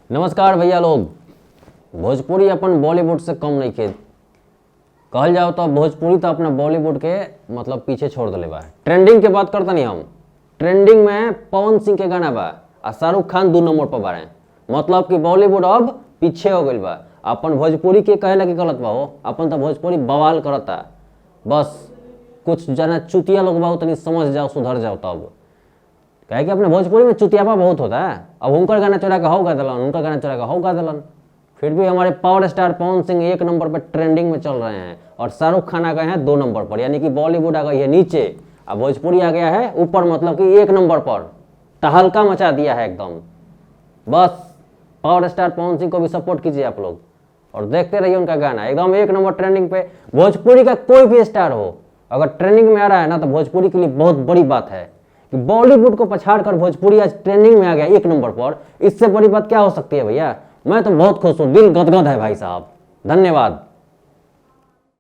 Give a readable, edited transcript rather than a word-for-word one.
नमस्कार भैया लोग। भोजपुरी अपन बॉलीवुड से कम नहीं खे कहल जाओ तो भोजपुरी तो अपना बॉलीवुड के मतलब पीछे छोड़ दिले बा। ट्रेंडिंग के बात करता नहीं हम। ट्रेंडिंग में पवन सिंह के गाना बा और शाहरुख खान 2 नंबर पर बारे। मतलब कि बॉलीवुड अब पीछे हो गई बा। अपन भोजपुरी के कहे लगे गलत बा हो, अपन तो भोजपुरी बवाल करता। बस कुछ जना चुतिया लोग बा तनी समझ जाओ, सुधर जाओ तब। कहे कि अपने भोजपुरी में चुतियापा बहुत होता है। अब उनका गाना चुरा के हो गा दिलन, उनका गाना चुरा के हो गा दिलन। फिर भी हमारे power star Pawan Singh 1 number पर ट्रेंडिंग में चल रहे हैं और शाहरुख खान आ गए हैं 2 नंबर पर। यानी कि बॉलीवुड आ गई है नीचे और भोजपुरी आ गया है ऊपर। मतलब कि 1 नंबर पर तहलका मचा दिया है एकदम। बस पावर स्टार पवन सिंह को भी सपोर्ट कीजिए आप लोग और देखते रहिए उनका गाना एकदम 1 नंबर ट्रेंडिंग पे। भोजपुरी का कोई भी स्टार हो अगर ट्रेंडिंग में आ रहा है ना तो भोजपुरी के लिए बहुत बड़ी बात है कि बॉलीवुड को पछाड़ कर भोजपुरी आज ट्रेंडिंग में आ गया 1 नंबर पर। इससे बड़ी बात क्या हो सकती है भैया। मैं तो बहुत खुश हूँ, दिल गदगद है भाई साहब। धन्यवाद।